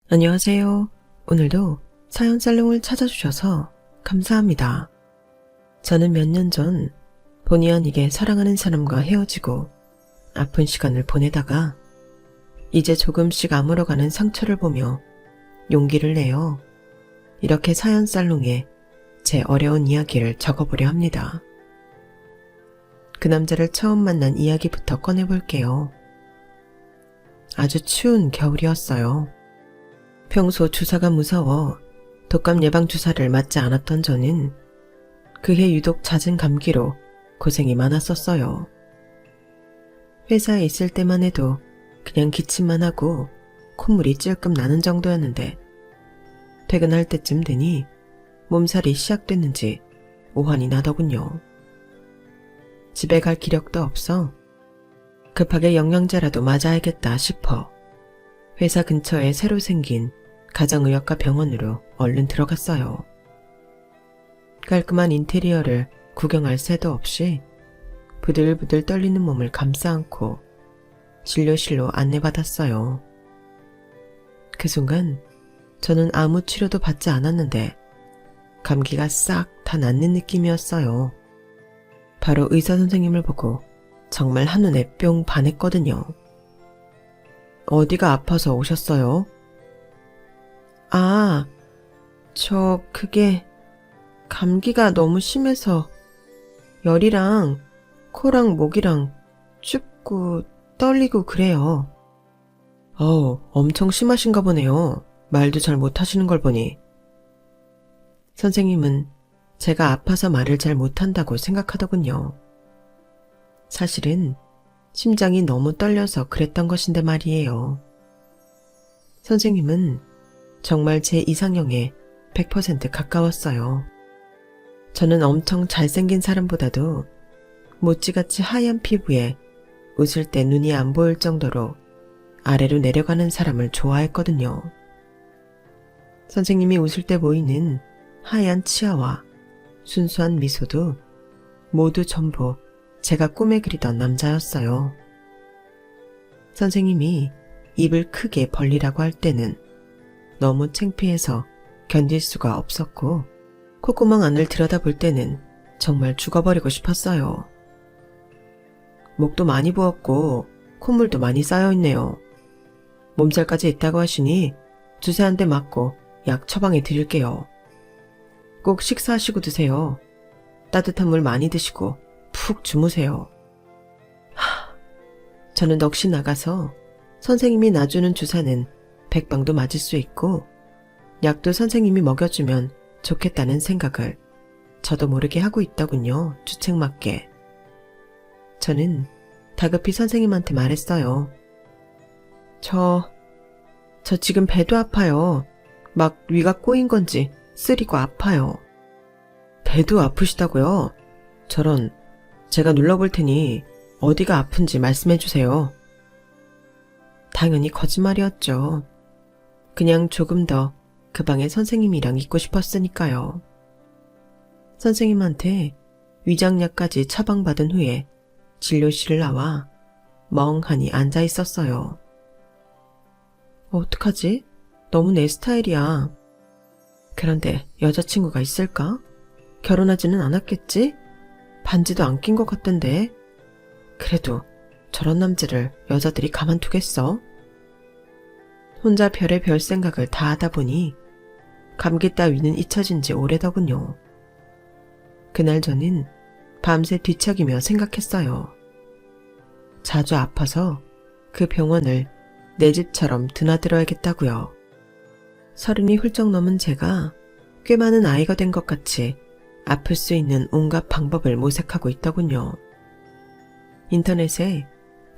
안녕하세요. 오늘도 사연 살롱을 찾아주셔서 감사합니다. 저는 몇 년 전 본의 아니게 사랑하는 사람과 헤어지고 아픈 시간을 보내다가 이제 조금씩 아물어가는 상처를 보며 용기를 내어 이렇게 사연 살롱에 제 어려운 이야기를 적어보려 합니다. 그 남자를 처음 만난 이야기부터 꺼내볼게요. 아주 추운 겨울이었어요. 평소 주사가 무서워 독감 예방 주사를 맞지 않았던 저는 그해 유독 잦은 감기로 고생이 많았었어요. 회사에 있을 때만 해도 그냥 기침만 하고 콧물이 찔끔 나는 정도였는데 퇴근할 때쯤 되니 몸살이 시작됐는지 오한이 나더군요. 집에 갈 기력도 없어 급하게 영양제라도 맞아야겠다 싶어 회사 근처에 새로 생긴 가정의학과 병원으로 얼른 들어갔어요. 깔끔한 인테리어를 구경할 새도 없이 부들부들 떨리는 몸을 감싸 안고 진료실로 안내받았어요. 그 순간 저는 아무 치료도 받지 않았는데 감기가 싹 다 낫는 느낌이었어요. 바로 의사 선생님을 보고 정말 한눈에 뿅 반했거든요. 어디가 아파서 오셨어요? 아, 그게 감기가 너무 심해서 열이랑 코랑 목이랑 춥고 떨리고 그래요. 엄청 심하신가 보네요. 말도 잘 못하시는 걸 보니. 선생님은 제가 아파서 말을 잘 못한다고 생각하더군요. 사실은 심장이 너무 떨려서 그랬던 것인데 말이에요. 선생님은 정말 제 이상형에 100% 가까웠어요. 저는 엄청 잘생긴 사람보다도 모찌같이 하얀 피부에 웃을 때 눈이 안 보일 정도로 아래로 내려가는 사람을 좋아했거든요. 선생님이 웃을 때 보이는 하얀 치아와 순수한 미소도 모두 전부 제가 꿈에 그리던 남자였어요. 선생님이 입을 크게 벌리라고 할 때는 너무 창피해서 견딜 수가 없었고 콧구멍 안을 들여다볼 때는 정말 죽어버리고 싶었어요. 목도 많이 부었고 콧물도 많이 쌓여있네요. 몸살까지 있다고 하시니 주사 한 대 맞고 약 처방해 드릴게요. 꼭 식사하시고 드세요. 따뜻한 물 많이 드시고 푹 주무세요. 저는 넋이 나가서 선생님이 놔주는 주사는 백방도 맞을 수 있고 약도 선생님이 먹여주면 좋겠다는 생각을 저도 모르게 하고 있더군요. 주책맞게. 저는 다급히 선생님한테 말했어요. 저 지금 배도 아파요. 막 위가 꼬인 건지 쓰리고 아파요. 배도 아프시다고요? 저런, 제가 눌러볼 테니 어디가 아픈지 말씀해 주세요. 당연히 거짓말이었죠. 그냥 조금 더 그 방에 선생님이랑 있고 싶었으니까요. 선생님한테 위장약까지 처방받은 후에 진료실을 나와 멍하니 앉아 있었어요. 어떡하지? 너무 내 스타일이야. 그런데 여자친구가 있을까? 결혼하지는 않았겠지? 반지도 안 낀 것 같던데. 그래도 저런 남자를 여자들이 가만두겠어? 혼자 별의별 생각을 다 하다 보니 감기 따위는 잊혀진 지 오래더군요. 그날 저는 밤새 뒤척이며 생각했어요. 자주 아파서 그 병원을 내 집처럼 드나들어야겠다고요. 30이 훌쩍 넘은 제가 꽤 많은 아이가 된 것 같이 아플 수 있는 온갖 방법을 모색하고 있더군요. 인터넷에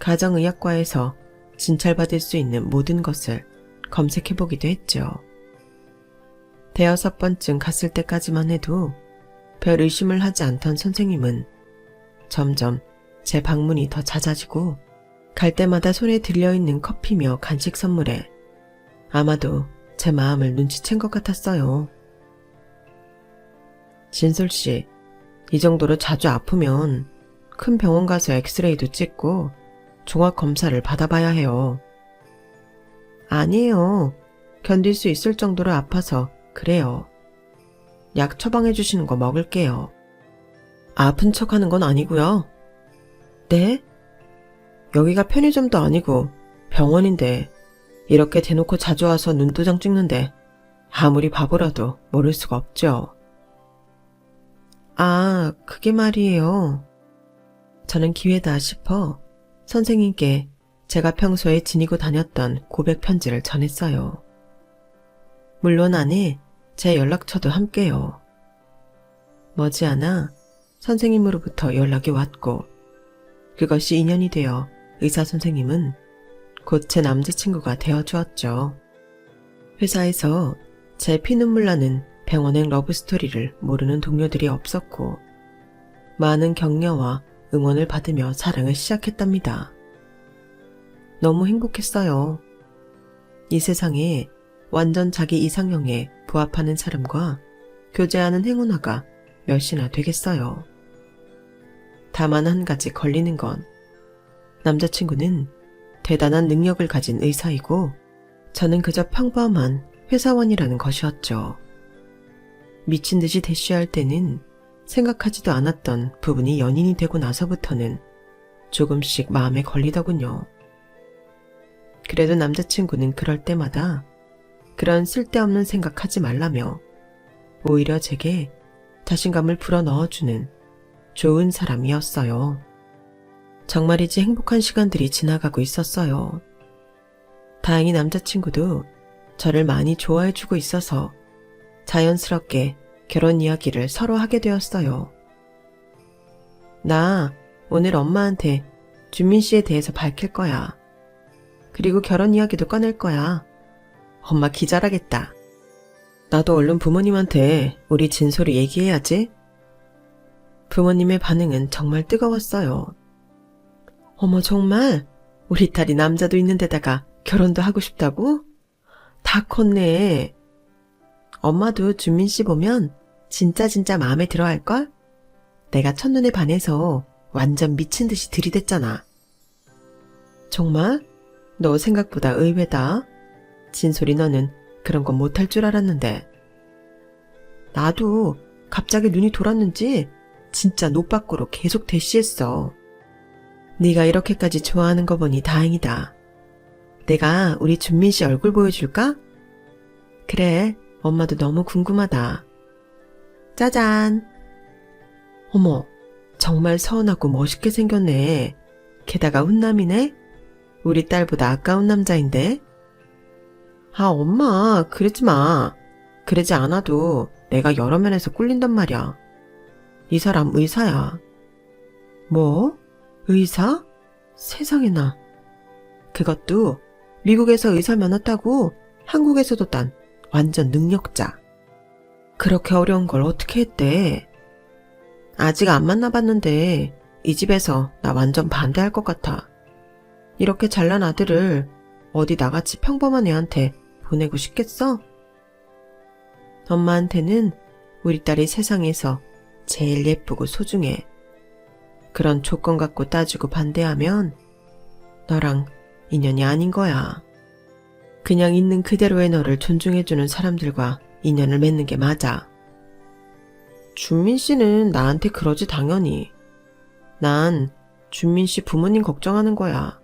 가정의학과에서 진찰받을 수 있는 모든 것을 검색해보기도 했죠. 대여섯 번쯤 갔을 때까지만 해도 별 의심을 하지 않던 선생님은 점점 제 방문이 더 잦아지고 갈 때마다 손에 들려있는 커피며 간식 선물에 아마도 제 마음을 눈치챈 것 같았어요. 진솔씨, 이 정도로 자주 아프면 큰 병원 가서 엑스레이도 찍고 종합검사를 받아봐야 해요. 아니에요. 견딜 수 있을 정도로 아파서 그래요. 약 처방해 주시는 거 먹을게요. 아픈 척 하는 건 아니고요. 네? 여기가 편의점도 아니고 병원인데 이렇게 대놓고 자주 와서 눈도장 찍는데 아무리 바보라도 모를 수가 없죠. 아, 그게 말이에요. 저는 기회다 싶어 선생님께 제가 평소에 지니고 다녔던 고백 편지를 전했어요. 물론 안에 제 연락처도 함께요. 머지않아 선생님으로부터 연락이 왔고 그것이 인연이 되어 의사 선생님은 곧 제 남자친구가 되어주었죠. 회사에서 제 피눈물 나는 병원행 러브스토리를 모르는 동료들이 없었고 많은 격려와 응원을 받으며 사랑을 시작했답니다. 너무 행복했어요. 이 세상에 완전 자기 이상형에 부합하는 사람과 교제하는 행운아가 몇이나 되겠어요. 다만 한 가지 걸리는 건 남자친구는 대단한 능력을 가진 의사이고 저는 그저 평범한 회사원이라는 것이었죠. 미친 듯이 대쉬할 때는 생각하지도 않았던 부분이 연인이 되고 나서부터는 조금씩 마음에 걸리더군요. 그래도 남자친구는 그럴 때마다 그런 쓸데없는 생각하지 말라며 오히려 제게 자신감을 불어넣어주는 좋은 사람이었어요. 정말이지 행복한 시간들이 지나가고 있었어요. 다행히 남자친구도 저를 많이 좋아해주고 있어서 자연스럽게 결혼 이야기를 서로 하게 되었어요. 나 오늘 엄마한테 준민 씨에 대해서 밝힐 거야. 그리고 결혼 이야기도 꺼낼 거야. 엄마 기절하겠다. 나도 얼른 부모님한테 우리 진솔이 얘기해야지. 부모님의 반응은 정말 뜨거웠어요. 어머 정말? 우리 딸이 남자도 있는 데다가 결혼도 하고 싶다고? 다 컸네. 엄마도 준민 씨 보면 진짜 마음에 들어 할걸? 내가 첫눈에 반해서 완전 미친 듯이 들이댔잖아. 정말? 너 생각보다 의외다. 진솔이 너는 그런 건 못할 줄 알았는데. 나도 갑자기 눈이 돌았는지 진짜 노빠꾸로 계속 대시했어. 네가 이렇게까지 좋아하는 거 보니 다행이다. 내가 우리 준민 씨 얼굴 보여줄까? 그래, 엄마도 너무 궁금하다. 짜잔. 어머, 정말 서운하고 멋있게 생겼네. 게다가 훈남이네? 우리 딸보다 아까운 남자인데? 아, 엄마, 그러지 마. 그러지 않아도 내가 여러 면에서 꿀린단 말이야. 이 사람 의사야. 뭐? 의사? 세상에나. 그것도 미국에서 의사 면허 따고 한국에서도 딴 완전 능력자. 그렇게 어려운 걸 어떻게 했대? 아직 안 만나봤는데 이 집에서 나 완전 반대할 것 같아. 이렇게 잘난 아들을 어디 나같이 평범한 애한테 보내고 싶겠어? 엄마한테는 우리 딸이 세상에서 제일 예쁘고 소중해. 그런 조건 갖고 따지고 반대하면 너랑 인연이 아닌 거야. 그냥 있는 그대로의 너를 존중해주는 사람들과 인연을 맺는 게 맞아. 준민 씨는 나한테 그러지 당연히. 난 준민 씨 부모님 걱정하는 거야.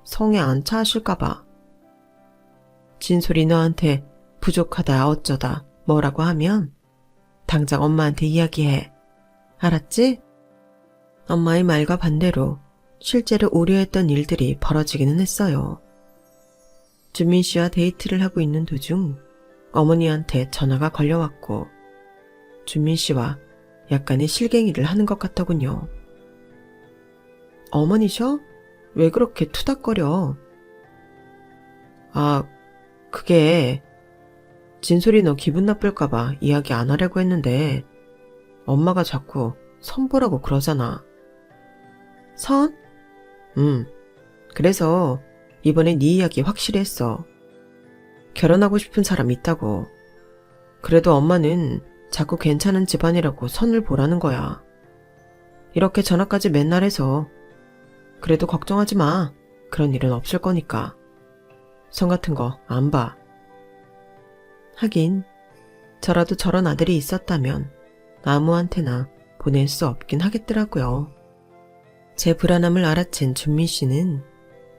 성에 안 차 하실까봐. 진솔이 너한테 부족하다 어쩌다 뭐라고 하면 당장 엄마한테 이야기해. 알았지? 엄마의 말과 반대로 실제로 우려했던 일들이 벌어지기는 했어요. 준민 씨와 데이트를 하고 있는 도중 어머니한테 전화가 걸려왔고 준민 씨와 약간의 실갱이를 하는 것 같더군요. 어머니셔? 왜 그렇게 투닥거려? 아, 그게 진솔이 너 기분 나쁠까봐 이야기 안 하려고 했는데 엄마가 자꾸 선 보라고 그러잖아. 선? 그래서 이번에 네 이야기 확실히 했어. 결혼하고 싶은 사람 있다고. 그래도 엄마는 자꾸 괜찮은 집안이라고 선을 보라는 거야. 이렇게 전화까지 맨날 해서 그래도 걱정하지 마. 그런 일은 없을 거니까. 선 같은 거 안 봐. 하긴 저라도 저런 아들이 있었다면 아무한테나 보낼 수 없긴 하겠더라고요. 제 불안함을 알아챈 준민 씨는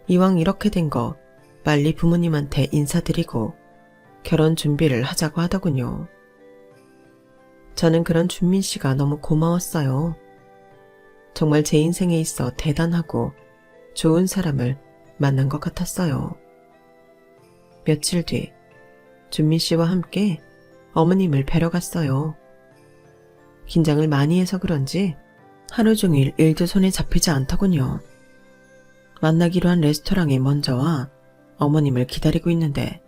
이왕 이렇게 된 거 빨리 부모님한테 인사드리고 결혼 준비를 하자고 하더군요. 저는 그런 준민 씨가 너무 고마웠어요. 정말 제 인생에 있어 대단하고 좋은 사람을 만난 것 같았어요. 며칠 뒤 준민 씨와 함께 어머님을 뵈러 갔어요. 긴장을 많이 해서 그런지 하루 종일 일도 손에 잡히지 않더군요. 만나기로 한 레스토랑에 먼저 와 어머님을 기다리고 있는데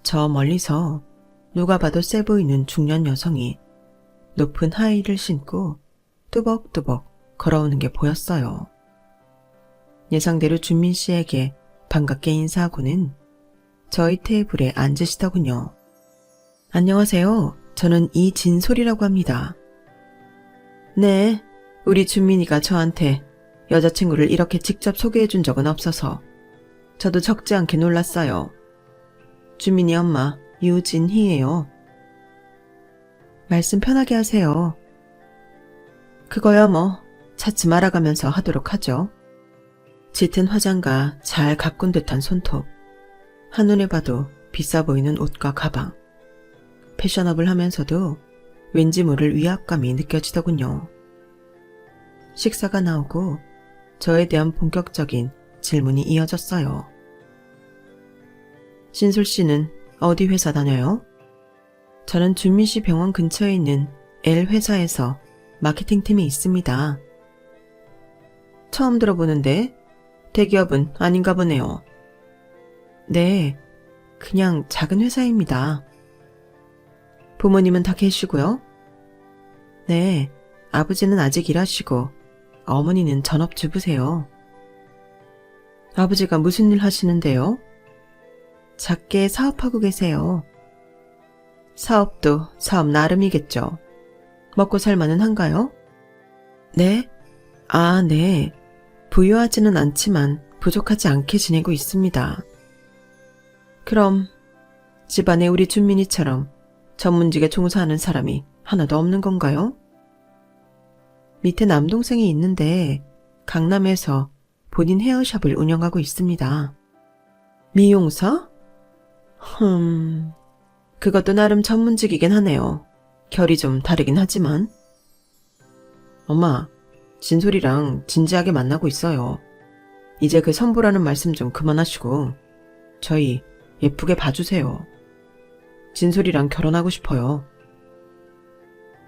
저 멀리서 누가 봐도 세 보이는 중년 여성이 높은 하이힐을 신고 뚜벅뚜벅 걸어오는 게 보였어요. 예상대로 준민 씨에게 반갑게 인사하고는 저희 테이블에 앉으시더군요. 안녕하세요. 저는 이진솔이라고 합니다. 네, 우리 준민이가 저한테 여자친구를 이렇게 직접 소개해 준 적은 없어서 저도 적지 않게 놀랐어요. 준민이 엄마 유진희예요. 말씀 편하게 하세요. 그거야 뭐 차츰 알아가면서 하도록 하죠. 짙은 화장과 잘 가꾼 듯한 손톱, 한눈에 봐도 비싸 보이는 옷과 가방, 패셔너블하면서도 왠지 모를 위압감이 느껴지더군요. 식사가 나오고 저에 대한 본격적인 질문이 이어졌어요. 진솔 씨는 어디 회사 다녀요? 저는 준민씨 병원 근처에 있는 L 회사에서 마케팅팀에 있습니다. 처음 들어보는데 대기업은 아닌가 보네요. 네, 그냥 작은 회사입니다. 부모님은 다 계시고요? 네, 아버지는 아직 일하시고 어머니는 전업주부세요. 아버지가 무슨 일 하시는데요? 작게 사업하고 계세요. 사업도 사업 나름이겠죠. 먹고 살만은 한가요? 네? 아, 네. 부유하지는 않지만 부족하지 않게 지내고 있습니다. 그럼 집안에 우리 준민이처럼 전문직에 종사하는 사람이 하나도 없는 건가요? 밑에 남동생이 있는데 강남에서 본인 헤어샵을 운영하고 있습니다. 미용사? 그것도 나름 전문직이긴 하네요. 결이 좀 다르긴 하지만. 엄마, 진솔이랑 진지하게 만나고 있어요. 이제 그 선보라는 말씀 좀 그만하시고 저희 예쁘게 봐주세요. 진솔이랑 결혼하고 싶어요.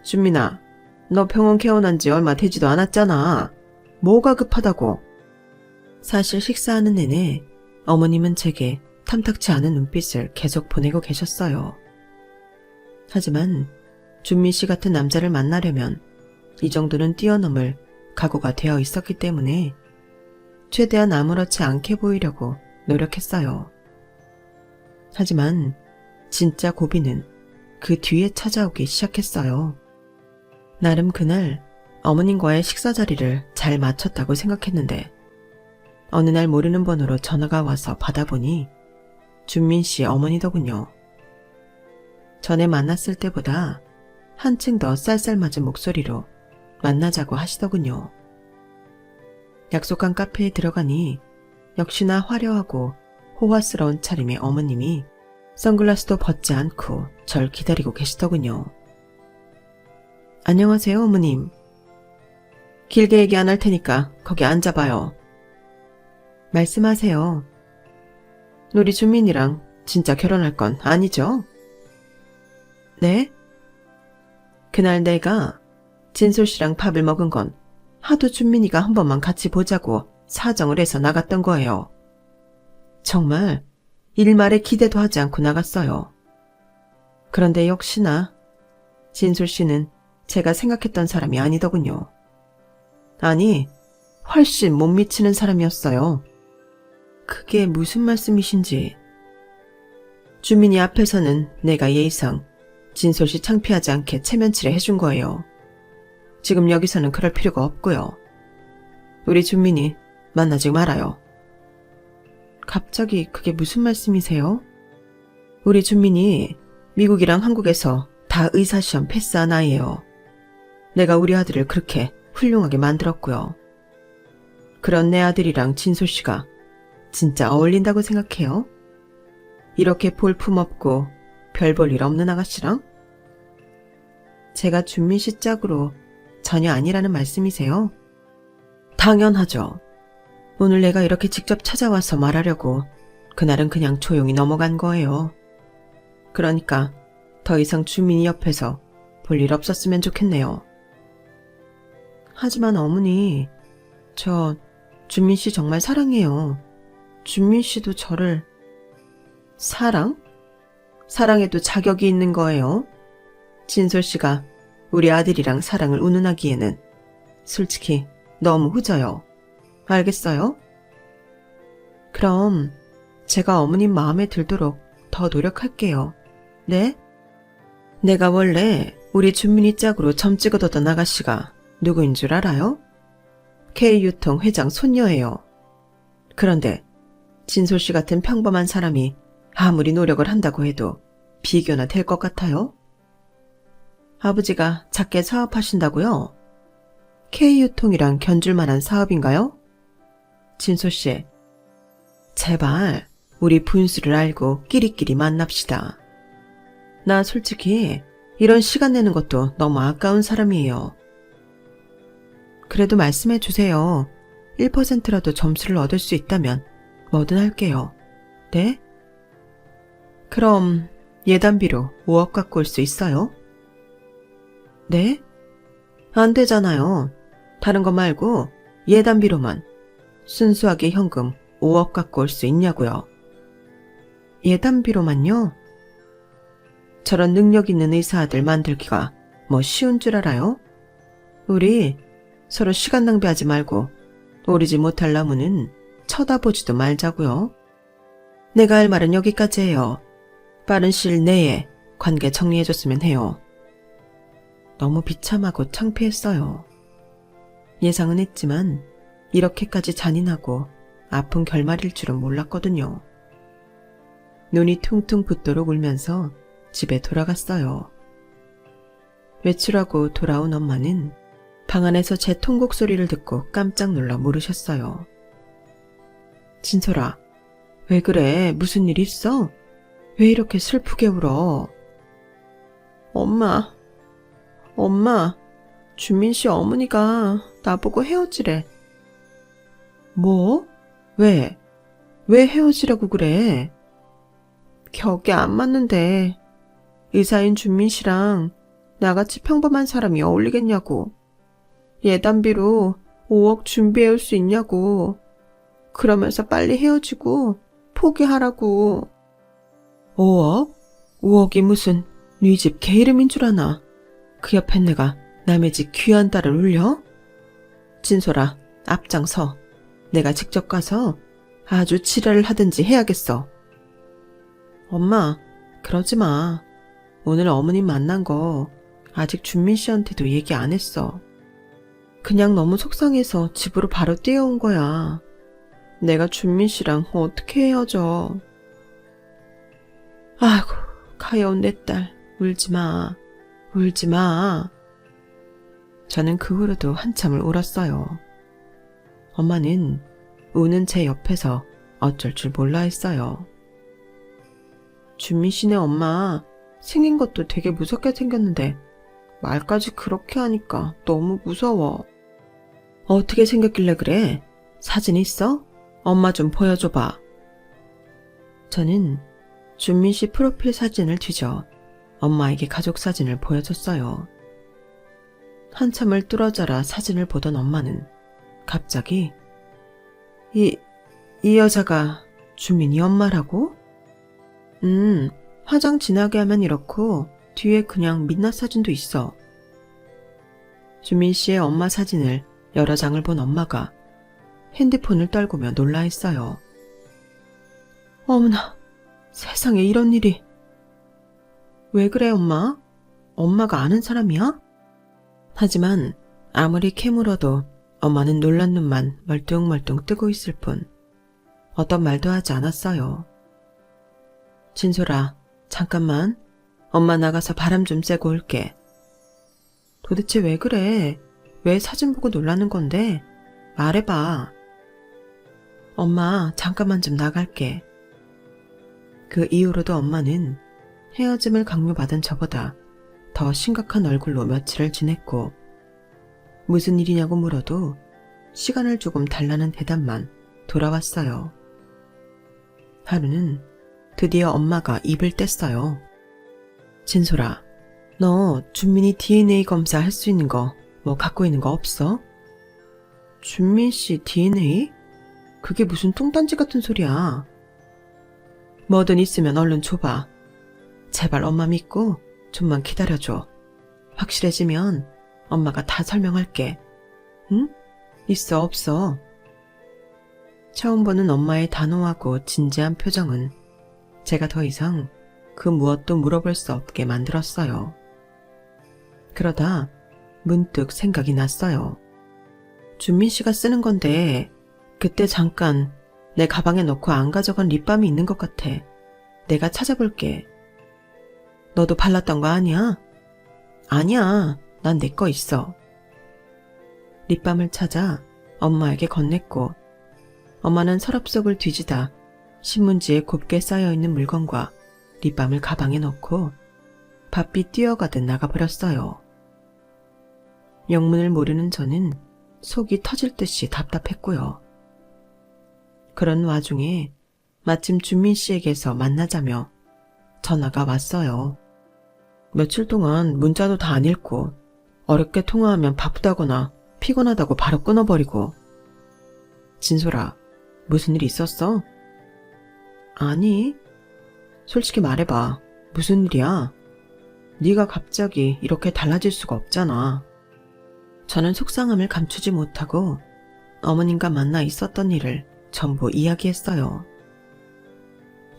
준민아, 너 병원 개원한 지 얼마 되지도 않았잖아. 뭐가 급하다고. 사실 식사하는 내내 어머님은 제게 탐탁치 않은 눈빛을 계속 보내고 계셨어요. 하지만 준민 씨 같은 남자를 만나려면 이 정도는 뛰어넘을 각오가 되어 있었기 때문에 최대한 아무렇지 않게 보이려고 노력했어요. 하지만 진짜 고비는 그 뒤에 찾아오기 시작했어요. 나름 그날 어머님과의 식사 자리를 잘 맞췄다고 생각했는데 어느 날 모르는 번호로 전화가 와서 받아보니 준민 씨 어머니더군요. 전에 만났을 때보다 한층 더 쌀쌀맞은 목소리로 만나자고 하시더군요. 약속한 카페에 들어가니 역시나 화려하고 호화스러운 차림의 어머님이 선글라스도 벗지 않고 절 기다리고 계시더군요. 안녕하세요, 어머님. 길게 얘기 안 할 테니까 거기 앉아봐요. 말씀하세요. 우리 준민이랑 진짜 결혼할 건 아니죠? 네? 그날 내가 진솔 씨랑 밥을 먹은 건 하도 준민이가 한 번만 같이 보자고 사정을 해서 나갔던 거예요. 정말 일말에 기대도 하지 않고 나갔어요. 그런데 역시나 진솔 씨는 제가 생각했던 사람이 아니더군요. 아니, 훨씬 못 미치는 사람이었어요. 그게 무슨 말씀이신지. 주민이 앞에서는 내가 예의상 진솔 씨 창피하지 않게 체면치레 해준 거예요. 지금 여기서는 그럴 필요가 없고요. 우리 준민이 만나지 말아요. 갑자기 그게 무슨 말씀이세요? 우리 준민이 미국이랑 한국에서 다 의사시험 패스한 아이예요. 내가 우리 아들을 그렇게 훌륭하게 만들었고요. 그런 내 아들이랑 진솔 씨가 진짜 어울린다고 생각해요? 이렇게 볼품없고 별 볼 일 없는 아가씨랑? 제가 준민 씨 짝으로 전혀 아니라는 말씀이세요? 당연하죠. 오늘 내가 이렇게 직접 찾아와서 말하려고 그날은 그냥 조용히 넘어간 거예요. 그러니까 더 이상 준민이 옆에서 볼 일 없었으면 좋겠네요. 하지만 어머니, 저 준민 씨 정말 사랑해요. 준민 씨도 저를... 사랑? 사랑에도 자격이 있는 거예요. 진솔 씨가 우리 아들이랑 사랑을 운운하기에는 솔직히 너무 후져요. 알겠어요? 그럼 제가 어머님 마음에 들도록 더 노력할게요. 네? 내가 원래 우리 준민이 짝으로 점 찍어뒀던 아가씨가 누구인 줄 알아요? K유통 회장 손녀예요. 그런데 진솔 씨 같은 평범한 사람이 아무리 노력을 한다고 해도 비교나 될 것 같아요? 아버지가 작게 사업하신다고요? K유통이랑 견줄 만한 사업인가요? 진솔 씨, 제발 우리 분수를 알고 끼리끼리 만납시다. 나 솔직히 이런 시간 내는 것도 너무 아까운 사람이에요. 그래도 말씀해 주세요. 1%라도 점수를 얻을 수 있다면 뭐든 할게요. 네? 그럼 예단비로 5억 갖고 올 수 있어요? 네? 안 되잖아요. 다른 거 말고 예단비로만 순수하게 현금 5억 갖고 올 수 있냐고요. 예단비로만요? 저런 능력 있는 의사 아들 만들기가 뭐 쉬운 줄 알아요? 우리 서로 시간 낭비하지 말고 오르지 못할 나무는 쳐다보지도 말자고요. 내가 할 말은 여기까지예요. 빠른 시일 내에 관계 정리해줬으면 해요. 너무 비참하고 창피했어요. 예상은 했지만 이렇게까지 잔인하고 아픈 결말일 줄은 몰랐거든요. 눈이 퉁퉁 붓도록 울면서 집에 돌아갔어요. 외출하고 돌아온 엄마는 방 안에서 제 통곡 소리를 듣고 깜짝 놀라 물으셨어요. 진솔아, 왜 그래? 무슨 일 있어? 왜 이렇게 슬프게 울어? 엄마, 준민 씨 어머니가 나보고 헤어지래. 뭐? 왜? 왜 헤어지라고 그래? 격이 안 맞는데 의사인 준민 씨랑 나같이 평범한 사람이 어울리겠냐고. 예단비로 5억 준비해올 수 있냐고. 그러면서 빨리 헤어지고 포기하라고. 5억? 5억이 무슨 네 집 개 이름인 줄 아나. 그 옆에 내가 남의 집 귀한 딸을 울려? 진솔아, 앞장서. 내가 직접 가서 아주 지랄을 하든지 해야겠어. 엄마, 그러지 마. 오늘 어머님 만난 거 아직 준민 씨한테도 얘기 안 했어. 그냥 너무 속상해서 집으로 바로 뛰어온 거야. 내가 준민 씨랑 어떻게 헤어져. 아이고, 가여운 내 딸, 울지 마. 울지 마. 저는 그 후로도 한참을 울었어요. 엄마는 우는 제 옆에서 어쩔 줄 몰라 했어요. 준민 씨네 엄마 생긴 것도 되게 무섭게 생겼는데 말까지 그렇게 하니까 너무 무서워. 어떻게 생겼길래 그래? 사진 있어? 엄마 좀 보여줘봐. 저는 준민 씨 프로필 사진을 뒤져 엄마에게 가족 사진을 보여줬어요. 한참을 뚫어져라 사진을 보던 엄마는 갑자기 이 여자가 준민이 엄마라고? 화장 진하게 하면 이렇고 뒤에 그냥 민낯 사진도 있어. 준민 씨의 엄마 사진을 여러 장을 본 엄마가 핸드폰을 떨구며 놀라했어요. 어머나, 세상에 이런 일이. 왜 그래 엄마? 엄마가 아는 사람이야? 하지만 아무리 캐물어도 엄마는 놀란 눈만 멀뚱멀뚱 뜨고 있을 뿐 어떤 말도 하지 않았어요. 진솔아, 잠깐만. 엄마 나가서 바람 좀 쐬고 올게. 도대체 왜 그래? 왜 사진 보고 놀라는 건데? 말해봐. 엄마, 잠깐만 좀 나갈게. 그 이후로도 엄마는 헤어짐을 강요받은 저보다 더 심각한 얼굴로 며칠을 지냈고, 무슨 일이냐고 물어도 시간을 조금 달라는 대답만 돌아왔어요. 하루는 드디어 엄마가 입을 뗐어요. 진솔아, 너 준민이 DNA 검사 할 수 있는 거 뭐 갖고 있는 거 없어? 준민 씨 DNA? 그게 무슨 뚱딴지 같은 소리야. 뭐든 있으면 얼른 줘봐. 제발 엄마 믿고 좀만 기다려줘. 확실해지면 엄마가 다 설명할게. 응? 있어 없어? 처음 보는 엄마의 단호하고 진지한 표정은 제가 더 이상 그 무엇도 물어볼 수 없게 만들었어요. 그러다 문득 생각이 났어요. 준민 씨가 쓰는 건데 그때 잠깐 내 가방에 넣고 안 가져간 립밤이 있는 것 같아. 내가 찾아볼게. 너도 발랐던 거 아니야? 아니야. 난 내 거 있어. 립밤을 찾아 엄마에게 건넸고, 엄마는 서랍 속을 뒤지다 신문지에 곱게 쌓여있는 물건과 립밤을 가방에 넣고 바삐 뛰어가듯 나가버렸어요. 영문을 모르는 저는 속이 터질 듯이 답답했고요. 그런 와중에 마침 준민 씨에게서 만나자며 전화가 왔어요. 며칠 동안 문자도 다 안 읽고 어렵게 통화하면 바쁘다거나 피곤하다고 바로 끊어버리고. 진솔아, 무슨 일 있었어? 아니, 솔직히 말해봐. 무슨 일이야? 네가 갑자기 이렇게 달라질 수가 없잖아. 저는 속상함을 감추지 못하고 어머님과 만나 있었던 일을 전부 이야기했어요.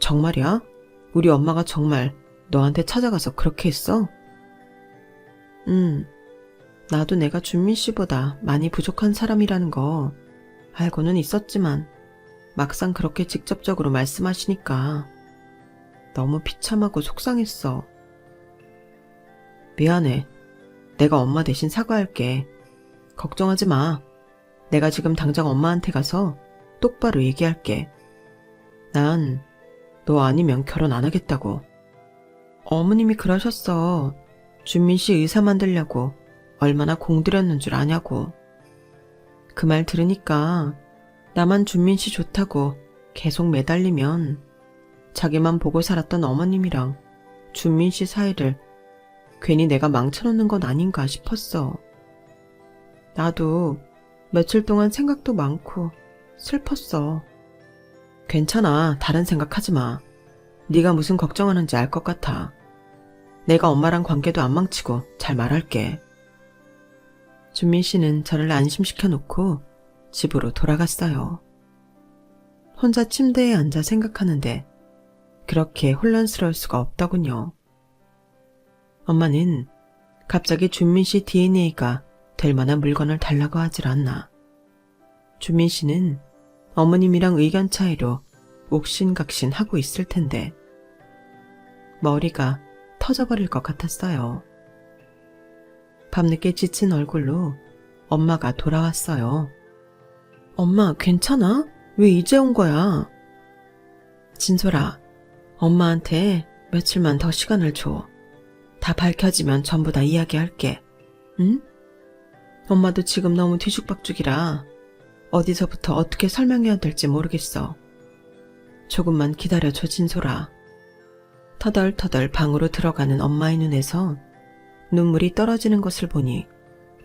정말이야? 우리 엄마가 정말 너한테 찾아가서 그렇게 했어? 나도 내가 준민 씨보다 많이 부족한 사람이라는 거 알고는 있었지만 막상 그렇게 직접적으로 말씀하시니까 너무 비참하고 속상했어. 미안해. 내가 엄마 대신 사과할게. 걱정하지 마. 내가 지금 당장 엄마한테 가서 똑바로 얘기할게. 난 너 아니면 결혼 안 하겠다고. 어머님이 그러셨어. 준민 씨 의사 만들려고 얼마나 공들였는 줄 아냐고. 그 말 들으니까 나만 준민 씨 좋다고 계속 매달리면 자기만 보고 살았던 어머님이랑 준민 씨 사이를 괜히 내가 망쳐놓는 건 아닌가 싶었어. 나도 며칠 동안 생각도 많고 슬펐어. 괜찮아. 다른 생각하지 마. 네가 무슨 걱정하는지 알 것 같아. 내가 엄마랑 관계도 안 망치고 잘 말할게. 준민 씨는 저를 안심시켜 놓고 집으로 돌아갔어요. 혼자 침대에 앉아 생각하는데 그렇게 혼란스러울 수가 없더군요. 엄마는 갑자기 준민 씨 DNA가 될 만한 물건을 달라고 하질 않나. 준민 씨는 어머님이랑 의견 차이로 옥신각신 하고 있을 텐데 머리가 터져버릴 것 같았어요. 밤늦게 지친 얼굴로 엄마가 돌아왔어요. 엄마, 괜찮아? 왜 이제 온 거야? 진솔아, 엄마한테 며칠만 더 시간을 줘. 다 밝혀지면 전부 다 이야기할게. 응? 엄마도 지금 너무 뒤죽박죽이라 어디서부터 어떻게 설명해야 될지 모르겠어. 조금만 기다려줘, 진솔아. 터덜터덜 방으로 들어가는 엄마의 눈에서 눈물이 떨어지는 것을 보니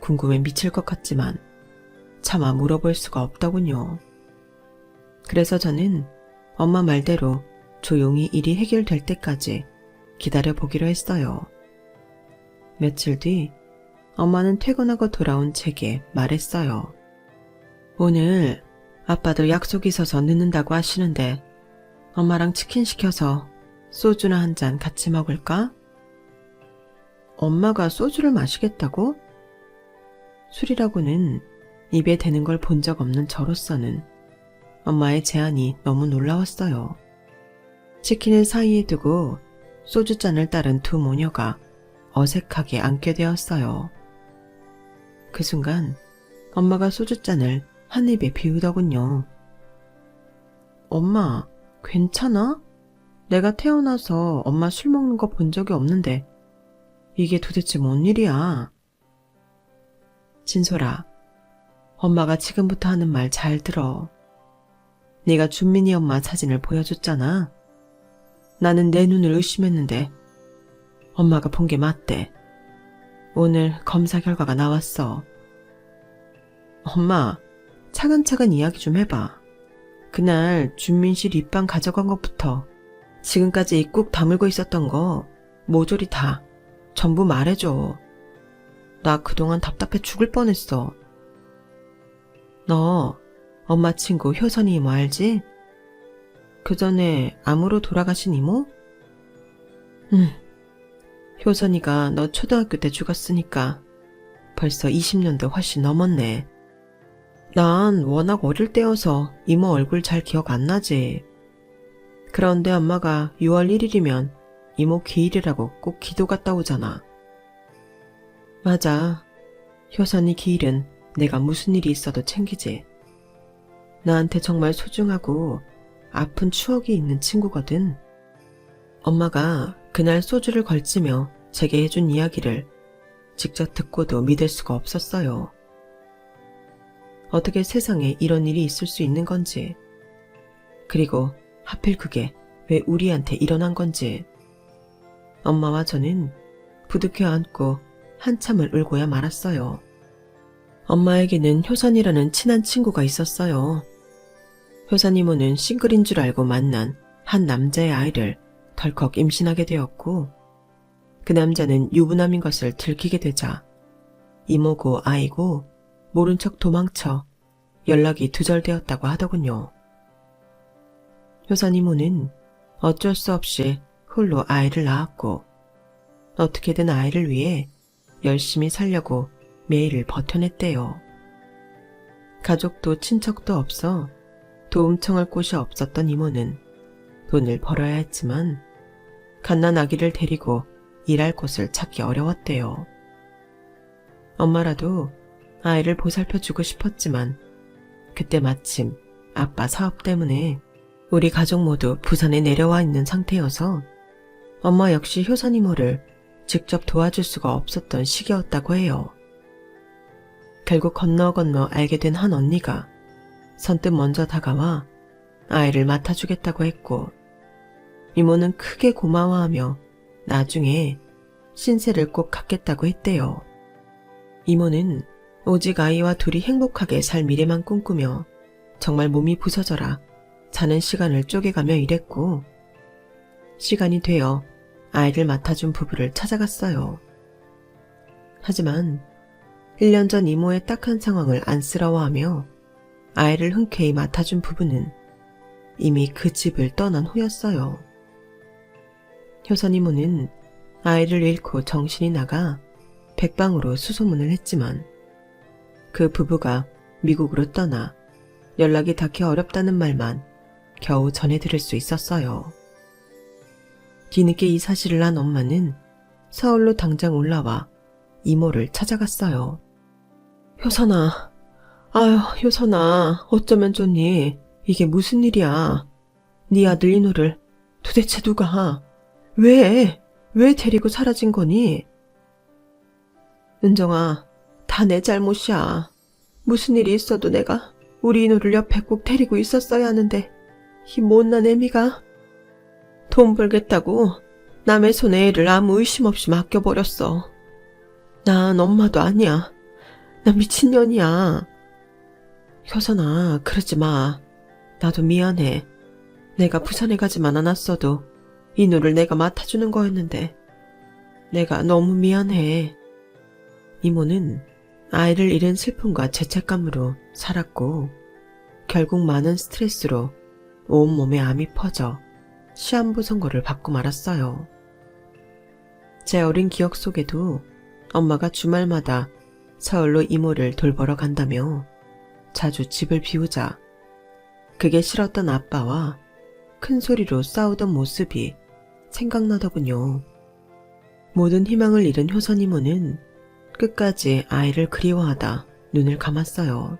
궁금해 미칠 것 같지만 차마 물어볼 수가 없더군요. 그래서 저는 엄마 말대로 조용히 일이 해결될 때까지 기다려보기로 했어요. 며칠 뒤 엄마는 퇴근하고 돌아온 제게 말했어요. 오늘 아빠들 약속 있어서 늦는다고 하시는데 엄마랑 치킨 시켜서 소주나 한 잔 같이 먹을까? 엄마가 소주를 마시겠다고? 술이라고는 입에 대는 걸 본 적 없는 저로서는 엄마의 제안이 너무 놀라웠어요. 치킨을 사이에 두고 소주잔을 따른 두 모녀가 어색하게 앉게 되었어요. 그 순간 엄마가 소주잔을 한 입에 비우더군요. 엄마, 괜찮아? 내가 태어나서 엄마 술 먹는 거 본 적이 없는데 이게 도대체 뭔 일이야? 진솔아, 엄마가 지금부터 하는 말 잘 들어. 네가 준민이 엄마 사진을 보여줬잖아. 나는 내 눈을 의심했는데 엄마가 본 게 맞대. 오늘 검사 결과가 나왔어. 엄마, 차근차근 이야기 좀 해봐. 그날 준민 씨 립밤 가져간 것부터 지금까지 꾹 다물고 있었던 거 모조리 다 전부 말해줘. 나 그동안 답답해 죽을 뻔했어. 너 엄마 친구 효선이 이모 알지? 그 전에 암으로 돌아가신 이모? 효선이가 너 초등학교 때 죽었으니까 벌써 20년도 훨씬 넘었네. 난 워낙 어릴 때여서 이모 얼굴 잘 기억 안 나지. 그런데 엄마가 6월 1일이면 이모 기일이라고 꼭 기도 갔다 오잖아. 맞아. 효선이 기일은 내가 무슨 일이 있어도 챙기지. 나한테 정말 소중하고 아픈 추억이 있는 친구거든. 엄마가 그날 소주를 걸치며 제게 해준 이야기를 직접 듣고도 믿을 수가 없었어요. 어떻게 세상에 이런 일이 있을 수 있는 건지, 그리고 하필 그게 왜 우리한테 일어난 건지. 엄마와 저는 부둥켜 안고 한참을 울고야 말았어요. 엄마에게는 효선이라는 친한 친구가 있었어요. 효선 이모는 싱글인 줄 알고 만난 한 남자의 아이를 덜컥 임신하게 되었고, 그 남자는 유부남인 것을 들키게 되자 이모고 아이고 모른 척 도망쳐 연락이 두절되었다고 하더군요. 효선 이모는 어쩔 수 없이 홀로 아이를 낳았고, 어떻게든 아이를 위해 열심히 살려고 매일을 버텨냈대요. 가족도 친척도 없어 도움 청할 곳이 없었던 이모는 돈을 벌어야 했지만 갓난 아기를 데리고 일할 곳을 찾기 어려웠대요. 엄마라도 아이를 보살펴주고 싶었지만 그때 마침 아빠 사업 때문에 우리 가족 모두 부산에 내려와 있는 상태여서 엄마 역시 효선 이모를 직접 도와줄 수가 없었던 시기였다고 해요. 결국 건너 알게 된 한 언니가 선뜻 먼저 다가와 아이를 맡아주겠다고 했고, 이모는 크게 고마워하며 나중에 신세를 꼭 갚겠다고 했대요. 이모는 오직 아이와 둘이 행복하게 살 미래만 꿈꾸며 정말 몸이 부서져라 자는 시간을 쪼개가며 일했고, 시간이 되어 아이를 맡아준 부부를 찾아갔어요. 하지만 1년 전 이모의 딱한 상황을 안쓰러워하며 아이를 흔쾌히 맡아준 부부는 이미 그 집을 떠난 후였어요. 효선 이모는 아이를 잃고 정신이 나가 백방으로 수소문을 했지만 그 부부가 미국으로 떠나 연락이 닿기 어렵다는 말만 겨우 전해 들을 수 있었어요. 뒤늦게 이 사실을 안 엄마는 서울로 당장 올라와 이모를 찾아갔어요. 효선아, 아유 효선아, 어쩌면 좋니? 이게 무슨 일이야? 네 아들 이노를 도대체 누가, 왜 데리고 사라진 거니? 은정아, 다 내 잘못이야. 무슨 일이 있어도 내가 우리 이노를 옆에 꼭 데리고 있었어야 하는데 이 못난 애미가 돈 벌겠다고 남의 손에 애를 아무 의심 없이 맡겨버렸어. 난 엄마도 아니야. 나 미친년이야. 효선아, 그러지 마. 나도 미안해. 내가 부산에 가지만 않았어도 이노를 내가 맡아주는 거였는데 내가 너무 미안해. 이모는 아이를 잃은 슬픔과 죄책감으로 살았고 결국 많은 스트레스로 온몸에 암이 퍼져 시한부 선고를 받고 말았어요. 제 어린 기억 속에도 엄마가 주말마다 서울로 이모를 돌보러 간다며 자주 집을 비우자 그게 싫었던 아빠와 큰 소리로 싸우던 모습이 생각나더군요. 모든 희망을 잃은 효선 이모는 끝까지 아이를 그리워하다 눈을 감았어요.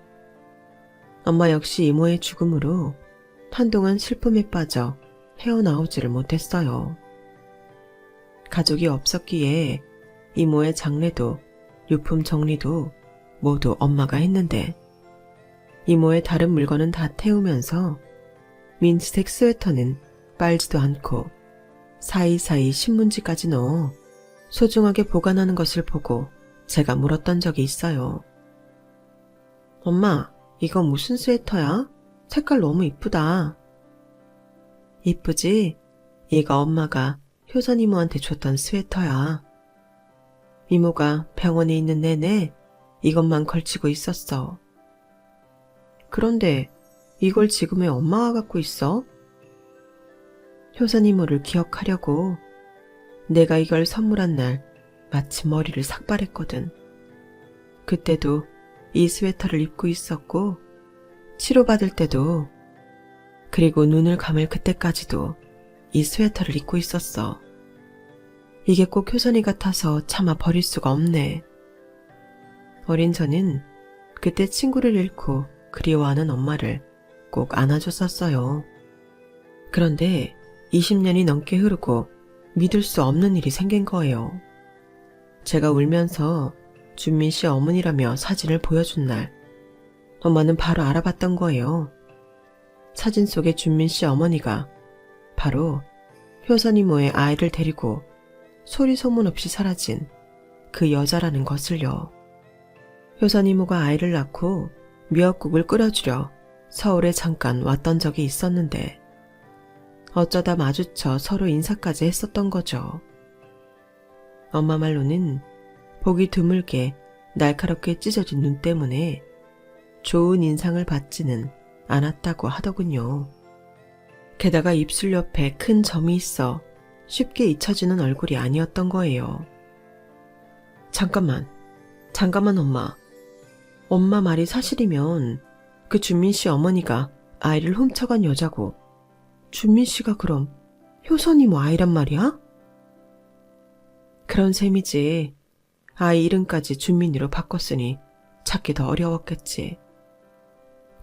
엄마 역시 이모의 죽음으로 한동안 슬픔에 빠져 헤어나오지를 못했어요. 가족이 없었기에 이모의 장례도 유품 정리도 모두 엄마가 했는데 이모의 다른 물건은 다 태우면서 민트색 스웨터는 빨지도 않고 사이사이 신문지까지 넣어 소중하게 보관하는 것을 보고 제가 물었던 적이 있어요. 엄마, 이거 무슨 스웨터야? 색깔 너무 이쁘다. 이쁘지? 이거 엄마가 효선 이모한테 줬던 스웨터야. 이모가 병원에 있는 내내 이것만 걸치고 있었어. 그런데 이걸 지금 왜 엄마가 갖고 있어? 효선 이모를 기억하려고 내가 이걸 선물한 날 마침 머리를 삭발했거든. 그때도 이 스웨터를 입고 있었고 치료받을 때도 그리고 눈을 감을 그때까지도 이 스웨터를 입고 있었어. 이게 꼭 효선이 같아서 차마 버릴 수가 없네. 어린 저는 그때 친구를 잃고 그리워하는 엄마를 꼭 안아줬었어요. 그런데 20년이 넘게 흐르고 믿을 수 없는 일이 생긴 거예요. 제가 울면서 준민 씨 어머니라며 사진을 보여준 날, 엄마는 바로 알아봤던 거예요. 사진 속의 준민 씨 어머니가 바로 효선 이모의 아이를 데리고 소리 소문 없이 사라진 그 여자라는 것을요. 효선 이모가 아이를 낳고 미역국을 끓여주려 서울에 잠깐 왔던 적이 있었는데 어쩌다 마주쳐 서로 인사까지 했었던 거죠. 엄마 말로는 보기 드물게 날카롭게 찢어진 눈 때문에 좋은 인상을 받지는 않았다고 하더군요. 게다가 입술 옆에 큰 점이 있어 쉽게 잊혀지는 얼굴이 아니었던 거예요. 잠깐만 엄마. 엄마 말이 사실이면 그 준민 씨 어머니가 아이를 훔쳐간 여자고 준민 씨가 그럼 효선 이모 아이란 말이야? 그런 셈이지. 아이 이름까지 준민이로 바꿨으니 찾기 더 어려웠겠지.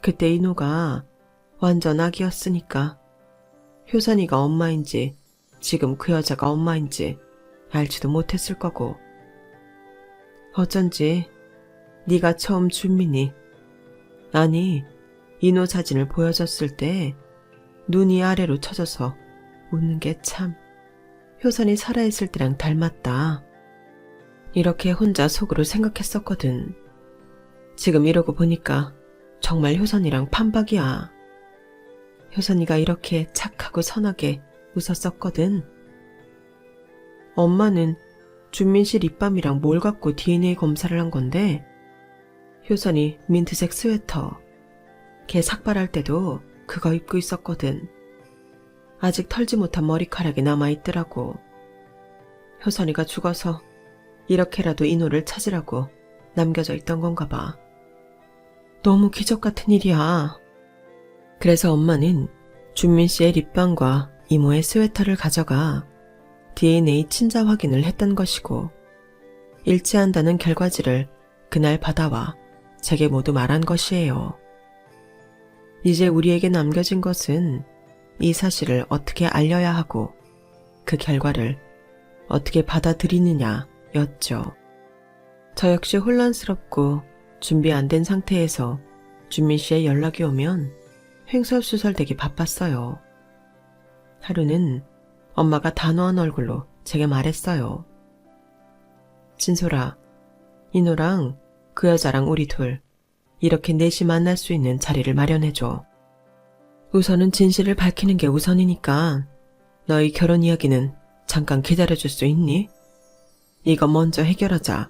그때 인호가 완전 아기였으니까 효선이가 엄마인지 지금 그 여자가 엄마인지 알지도 못했을 거고. 어쩐지 네가 처음 준민이 아니 인호 사진을 보여줬을 때 눈이 아래로 쳐져서 웃는 게 참 효선이 살아있을 때랑 닮았다. 이렇게 혼자 속으로 생각했었거든. 지금 이러고 보니까 정말 효선이랑 판박이야. 효선이가 이렇게 착하고 선하게 웃었었거든. 엄마는 준민 씨 립밤이랑 뭘 갖고 DNA 검사를 한 건데 효선이 민트색 스웨터, 걔 삭발할 때도 그거 입고 있었거든. 아직 털지 못한 머리카락이 남아있더라고. 효선이가 죽어서 이렇게라도 인호를 찾으라고 남겨져 있던 건가 봐. 너무 기적 같은 일이야. 그래서 엄마는 준민 씨의 립밤과 이모의 스웨터를 가져가 DNA 친자 확인을 했던 것이고 일치한다는 결과지를 그날 받아와 제게 모두 말한 것이에요. 이제 우리에게 남겨진 것은 이 사실을 어떻게 알려야 하고 그 결과를 어떻게 받아들이느냐였죠. 저 역시 혼란스럽고 준비 안 된 상태에서 준민 씨의 연락이 오면 횡설수설되기 바빴어요. 하루는 엄마가 단호한 얼굴로 제게 말했어요. 진솔아, 인호랑 그 여자랑 우리 둘 이렇게 넷이 만날 수 있는 자리를 마련해줘. 우선은 진실을 밝히는 게 우선이니까 너희 결혼 이야기는 잠깐 기다려줄 수 있니? 이거 먼저 해결하자.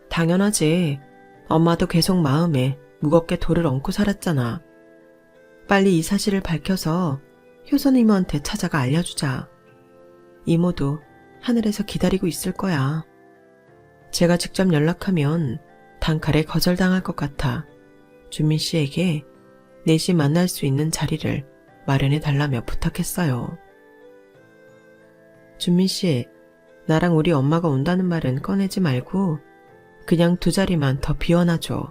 당연하지. 엄마도 계속 마음에 무겁게 돌을 얹고 살았잖아. 빨리 이 사실을 밝혀서 효선 이모한테 찾아가 알려주자. 이모도 하늘에서 기다리고 있을 거야. 제가 직접 연락하면 단칼에 거절당할 것 같아 준민 씨에게 넷이 만날 수 있는 자리를 마련해 달라며 부탁했어요. 준민 씨, 나랑 우리 엄마가 온다는 말은 꺼내지 말고 그냥 두 자리만 더 비워놔줘.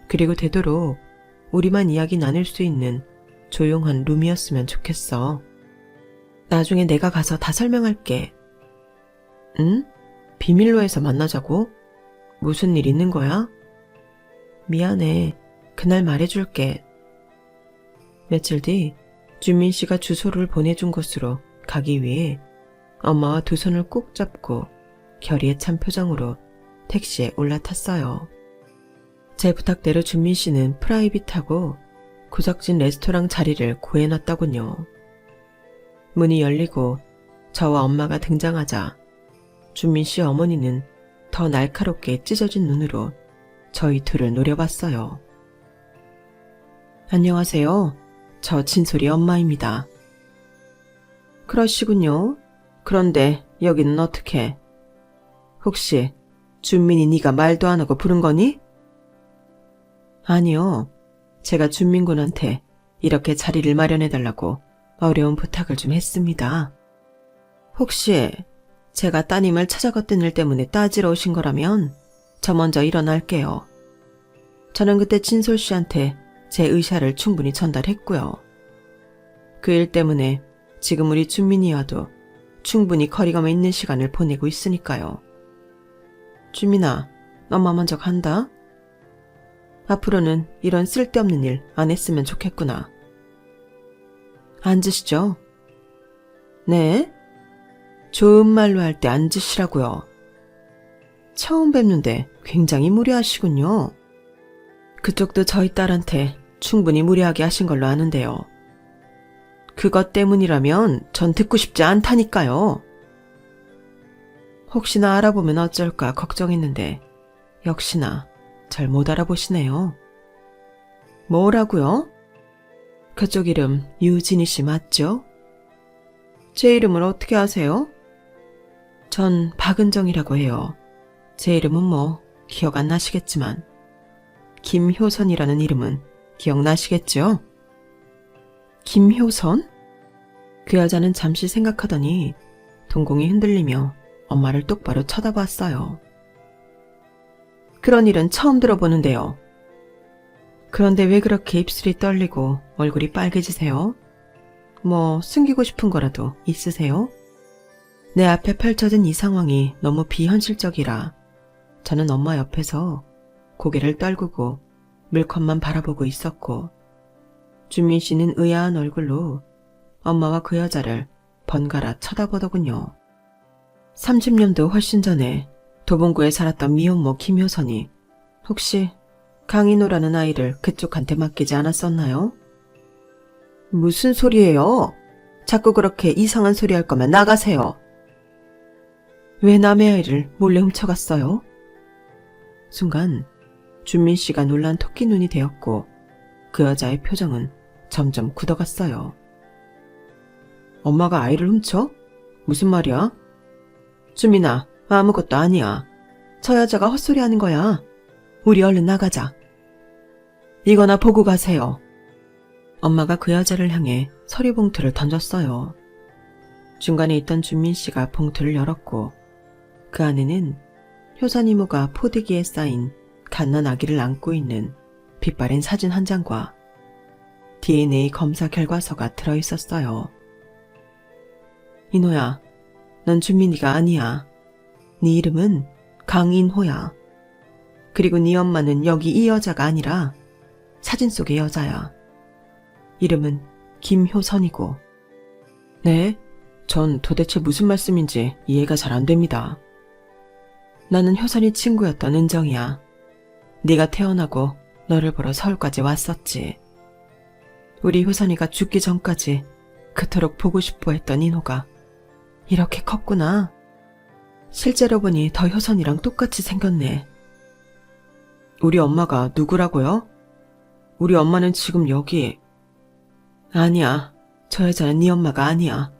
그리고 되도록 우리만 이야기 나눌 수 있는 조용한 룸이었으면 좋겠어. 나중에 내가 가서 다 설명할게. 응? 비밀로 해서 만나자고? 무슨 일 있는 거야? 미안해. 그날 말해줄게. 며칠 뒤 준민 씨가 주소를 보내준 곳으로 가기 위해 엄마와 두 손을 꼭 잡고 결의에 찬 표정으로 택시에 올라탔어요. 제 부탁대로 준민 씨는 프라이빗하고 고작진 레스토랑 자리를 구해놨더군요. 문이 열리고 저와 엄마가 등장하자 준민 씨 어머니는 더 날카롭게 찢어진 눈으로 저희 둘을 노려봤어요. 안녕하세요. 저 진솔이 엄마입니다. 그러시군요. 그런데 여기는 어떻게? 혹시 준민이 네가 말도 안 하고 부른 거니? 아니요. 제가 준민군한테 이렇게 자리를 마련해달라고 어려운 부탁을 좀 했습니다. 혹시 제가 따님을 찾아갔던 일 때문에 따지러 오신 거라면 저 먼저 일어날게요. 저는 그때 진솔 씨한테 제 의사를 충분히 전달했고요. 그 일 때문에 지금 우리 준민이와도 충분히 거리감에 있는 시간을 보내고 있으니까요. 준민아, 엄마 먼저 간다. 앞으로는 이런 쓸데없는 일 안 했으면 좋겠구나. 앉으시죠. 네? 좋은 말로 할 때 앉으시라고요. 처음 뵙는데 굉장히 무례하시군요. 그쪽도 저희 딸한테 충분히 무례하게 하신 걸로 아는데요. 그것 때문이라면 전 듣고 싶지 않다니까요. 혹시나 알아보면 어쩔까 걱정했는데 역시나 잘 못 알아보시네요. 뭐라고요? 그쪽 이름 유진희 씨 맞죠? 제 이름을 어떻게 아세요? 전 박은정이라고 해요. 제 이름은 뭐 기억 안 나시겠지만 김효선이라는 이름은 기억나시겠죠? 김효선? 그 여자는 잠시 생각하더니 동공이 흔들리며 엄마를 똑바로 쳐다봤어요. 그런 일은 처음 들어보는데요. 그런데 왜 그렇게 입술이 떨리고 얼굴이 빨개지세요? 뭐 숨기고 싶은 거라도 있으세요? 내 앞에 펼쳐진 이 상황이 너무 비현실적이라 저는 엄마 옆에서 고개를 떨구고 물컵만 바라보고 있었고 준민 씨는 의아한 얼굴로 엄마와 그 여자를 번갈아 쳐다보더군요. 30년도 훨씬 전에 도봉구에 살았던 미혼모 김효선이 혹시 강인호라는 아이를 그쪽한테 맡기지 않았었나요? 무슨 소리예요? 자꾸 그렇게 이상한 소리 할 거면 나가세요. 왜 남의 아이를 몰래 훔쳐갔어요? 순간 준민 씨가 놀란 토끼 눈이 되었고 그 여자의 표정은 점점 굳어갔어요. 엄마가 아이를 훔쳐? 무슨 말이야? 준민아, 아무것도 아니야. 저 여자가 헛소리하는 거야. 우리 얼른 나가자. 이거나 보고 가세요. 엄마가 그 여자를 향해 서류 봉투를 던졌어요. 중간에 있던 준민 씨가 봉투를 열었고 그 안에는 효선 이모가 포대기에 쌓인 갓난 아기를 안고 있는 빛바랜 사진 한 장과 DNA 검사 결과서가 들어있었어요. 인호야, 넌 준민이가 아니야. 네 이름은 강인호야. 그리고 네 엄마는 여기 이 여자가 아니라 사진 속의 여자야. 이름은 김효선이고. 네? 전 도대체 무슨 말씀인지 이해가 잘 안 됩니다. 나는 효선이 친구였던 은정이야. 네가 태어나고 너를 보러 서울까지 왔었지. 우리 효선이가 죽기 전까지 그토록 보고 싶어 했던 인호가 이렇게 컸구나. 실제로 보니 더 효선이랑 똑같이 생겼네. 우리 엄마가 누구라고요? 우리 엄마는 지금 여기. 아니야. 저 여자는 네 엄마가 아니야.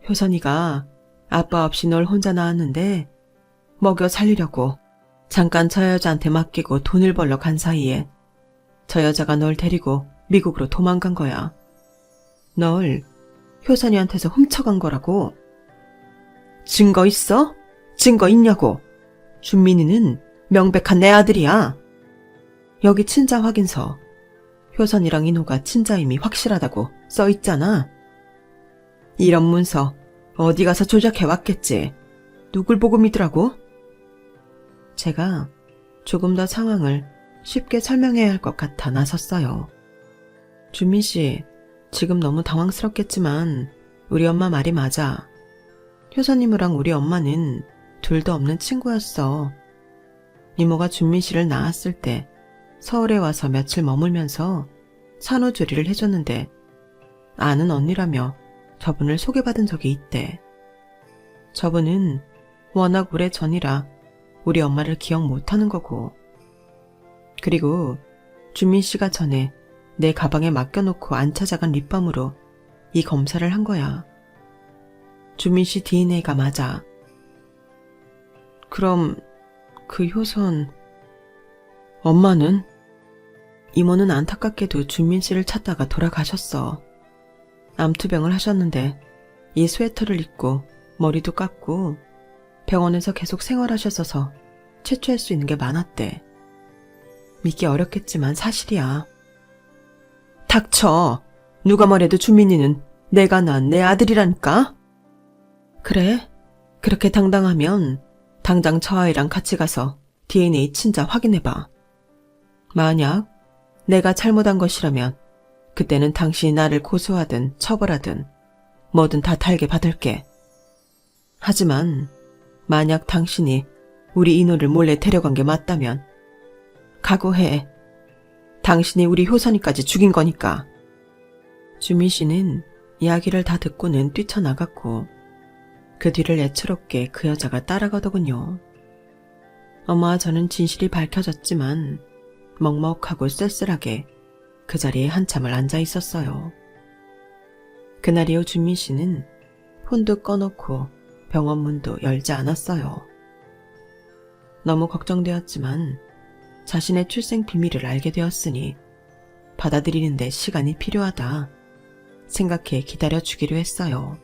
효선이가 아빠 없이 널 혼자 낳았는데 먹여 살리려고 잠깐 저 여자한테 맡기고 돈을 벌러 간 사이에 저 여자가 널 데리고 미국으로 도망간 거야. 널 효선이한테서 훔쳐간 거라고. 증거 있어? 증거 있냐고. 준민이는 명백한 내 아들이야. 여기 친자 확인서. 효선이랑 인호가 친자임이 확실하다고 써있잖아. 이런 문서 어디 가서 조작해왔겠지. 누굴 보고 믿으라고? 제가 조금 더 상황을 쉽게 설명해야 할 것 같아 나섰어요. 준민 씨, 지금 너무 당황스럽겠지만 우리 엄마 말이 맞아. 효선이모랑 우리 엄마는 둘도 없는 친구였어. 이모가 준민 씨를 낳았을 때 서울에 와서 며칠 머물면서 산후조리를 해줬는데 아는 언니라며 저분을 소개받은 적이 있대. 저분은 워낙 오래전이라 우리 엄마를 기억 못하는 거고. 그리고 준민 씨가 전에 내 가방에 맡겨놓고 안 찾아간 립밤으로 이 검사를 한 거야. 준민 씨 DNA가 맞아. 그럼 그 효선... 엄마는? 이모는 안타깝게도 준민 씨를 찾다가 돌아가셨어. 암투병을 하셨는데 이 스웨터를 입고 머리도 깎고 병원에서 계속 생활하셨어서 채취할 수 있는 게 많았대. 믿기 어렵겠지만 사실이야. 닥쳐. 누가 뭐래도 준민이는 내가 낳은 내 아들이라니까? 그래? 그렇게 당당하면 당장 저 아이랑 같이 가서 DNA 친자 확인해봐. 만약 내가 잘못한 것이라면 그때는 당신이 나를 고소하든 처벌하든 뭐든 다 달게 받을게. 하지만 만약 당신이 우리 인호를 몰래 데려간 게 맞다면 각오해. 당신이 우리 효선이까지 죽인 거니까. 주민 씨는 이야기를 다 듣고는 뛰쳐나갔고 그 뒤를 애처롭게 그 여자가 따라가더군요. 엄마와 저는 진실이 밝혀졌지만 먹먹하고 쓸쓸하게 그 자리에 한참을 앉아 있었어요. 그날 이후 준민 씨는 폰도 꺼놓고 병원 문도 열지 않았어요. 너무 걱정되었지만 자신의 출생 비밀을 알게 되었으니 받아들이는데 시간이 필요하다 생각해 기다려주기로 했어요.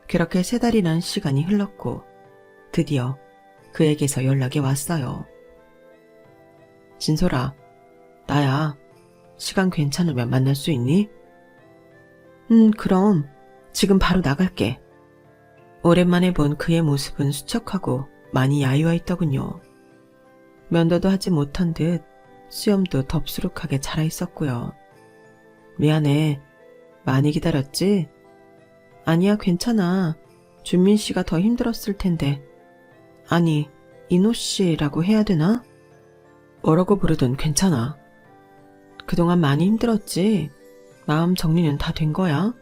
그렇게 3달이라는 시간이 흘렀고 드디어 그에게서 연락이 왔어요. 진솔아, 나야. 시간 괜찮으면 만날 수 있니? 그럼 지금 바로 나갈게. 오랜만에 본 그의 모습은 수척하고 많이 야유어 있더군요. 면도도 하지 못한 듯 수염도 덥수룩하게 자라 있었고요. 미안해. 많이 기다렸지? 아니야, 괜찮아. 준민 씨가 더 힘들었을 텐데. 아니, 인호 씨라고 해야 되나? 뭐라고 부르든 괜찮아. 그동안 많이 힘들었지? 마음 정리는 다 된 거야?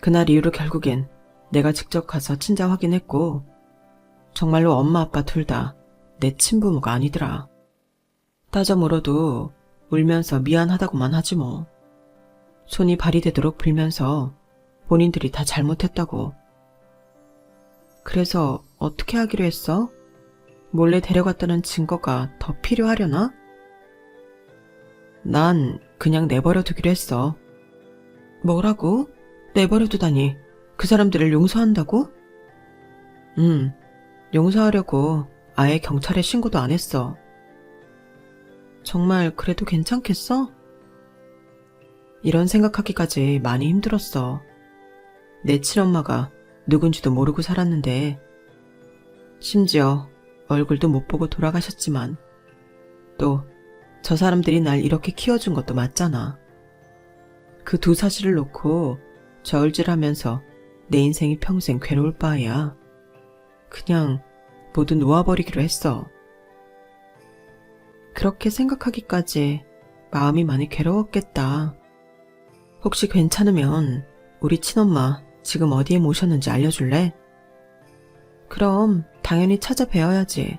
그날 이후로 결국엔 내가 직접 가서 친자 확인했고 정말로 엄마 아빠 둘 다 내 친부모가 아니더라. 따져 물어도 울면서 미안하다고만 하지 뭐. 손이 발이 되도록 빌면서 본인들이 다 잘못했다고. 그래서 어떻게 하기로 했어? 몰래 데려갔다는 증거가 더 필요하려나? 난 그냥 내버려 두기로 했어. 뭐라고? 내버려 두다니 그 사람들을 용서한다고? 용서하려고 아예 경찰에 신고도 안 했어. 정말 그래도 괜찮겠어? 이런 생각하기까지 많이 힘들었어. 내 친엄마가 누군지도 모르고 살았는데 심지어 얼굴도 못 보고 돌아가셨지만 또 저 사람들이 날 이렇게 키워준 것도 맞잖아. 그 두 사실을 놓고 저울질하면서 내 인생이 평생 괴로울 바에야 그냥 모두 놓아버리기로 했어. 그렇게 생각하기까지 마음이 많이 괴로웠겠다. 혹시 괜찮으면 우리 친엄마 지금 어디에 모셨는지 알려줄래? 그럼 당연히 찾아뵈어야지.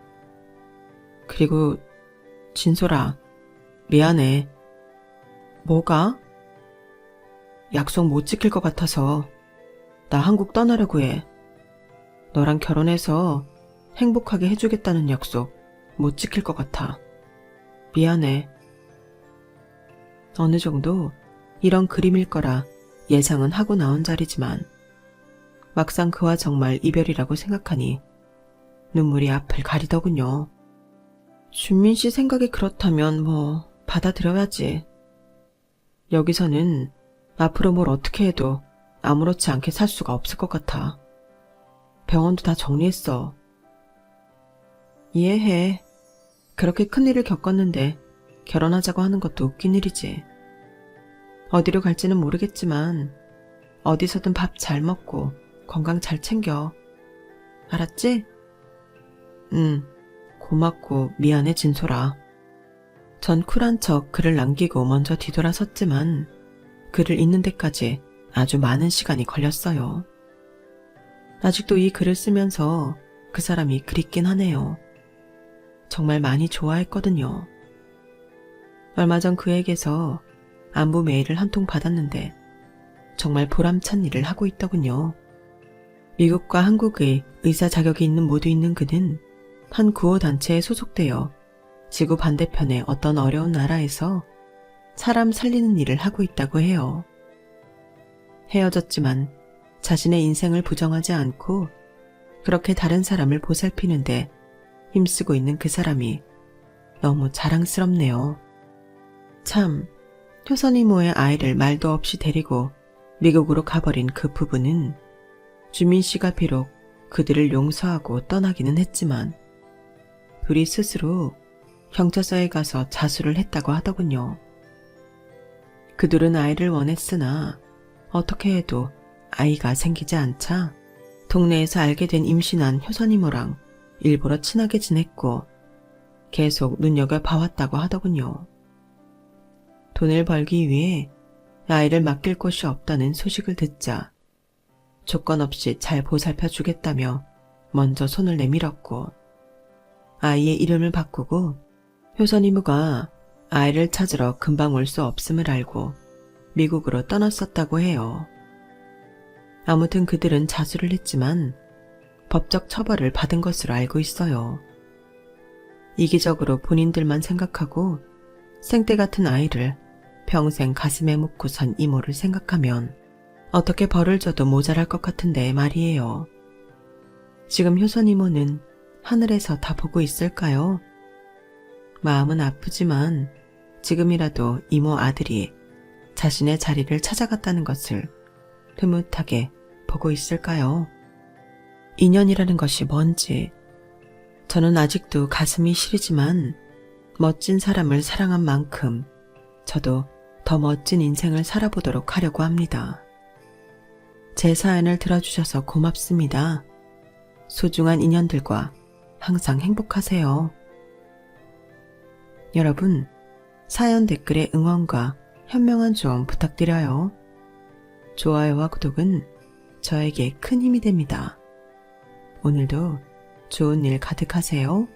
그리고 진솔아, 미안해. 뭐가? 약속 못 지킬 것 같아서 나 한국 떠나려고 해. 너랑 결혼해서 행복하게 해주겠다는 약속 못 지킬 것 같아. 미안해. 어느 정도 이런 그림일 거라 예상은 하고 나온 자리지만 막상 그와 정말 이별이라고 생각하니 눈물이 앞을 가리더군요. 준민 씨 생각이 그렇다면 받아들여야지. 여기서는 앞으로 뭘 어떻게 해도 아무렇지 않게 살 수가 없을 것 같아. 병원도 다 정리했어. 이해해. 그렇게 큰일을 겪었는데 결혼하자고 하는 것도 웃긴 일이지. 어디로 갈지는 모르겠지만 어디서든 밥 잘 먹고 건강 잘 챙겨. 알았지? 응. 고맙고 미안해 진솔아. 전 쿨한 척 글을 남기고 먼저 뒤돌아섰지만 글을 읽는 데까지 아주 많은 시간이 걸렸어요. 아직도 이 글을 쓰면서 그 사람이 그립긴 하네요. 정말 많이 좋아했거든요. 얼마 전 그에게서 안부 메일을 한 통 받았는데 정말 보람찬 일을 하고 있더군요. 미국과 한국의 의사 자격이 있는 모두 있는 그는 한 구호단체에 소속되어 지구 반대편의 어떤 어려운 나라에서 사람 살리는 일을 하고 있다고 해요. 헤어졌지만 자신의 인생을 부정하지 않고 그렇게 다른 사람을 보살피는데 힘쓰고 있는 그 사람이 너무 자랑스럽네요. 참, 효선 이모의 아이를 말도 없이 데리고 미국으로 가버린 그 부부는 주민 씨가 비록 그들을 용서하고 떠나기는 했지만 둘이 스스로 경찰서에 가서 자수를 했다고 하더군요. 그들은 아이를 원했으나 어떻게 해도 아이가 생기지 않자 동네에서 알게 된 임신한 효선 이모랑 일부러 친하게 지냈고 계속 눈여겨봐왔다고 하더군요. 돈을 벌기 위해 아이를 맡길 곳이 없다는 소식을 듣자 조건 없이 잘 보살펴 주겠다며 먼저 손을 내밀었고 아이의 이름을 바꾸고 효선 이모가 아이를 찾으러 금방 올 수 없음을 알고 미국으로 떠났었다고 해요. 아무튼 그들은 자수를 했지만 법적 처벌을 받은 것으로 알고 있어요. 이기적으로 본인들만 생각하고 생떼 같은 아이를 평생 가슴에 묻고 선 이모를 생각하면 어떻게 벌을 줘도 모자랄 것 같은데 말이에요. 지금 효선 이모는 하늘에서 다 보고 있을까요? 마음은 아프지만 지금이라도 이모 아들이 자신의 자리를 찾아갔다는 것을 흐뭇하게 보고 있을까요? 인연이라는 것이 뭔지 저는 아직도 가슴이 시리지만 멋진 사람을 사랑한 만큼 저도 더 멋진 인생을 살아보도록 하려고 합니다. 제 사연을 들어주셔서 고맙습니다. 소중한 인연들과 항상 행복하세요. 여러분, 사연 댓글에 응원과 현명한 조언 부탁드려요. 좋아요와 구독은 저에게 큰 힘이 됩니다. 오늘도 좋은 일 가득하세요.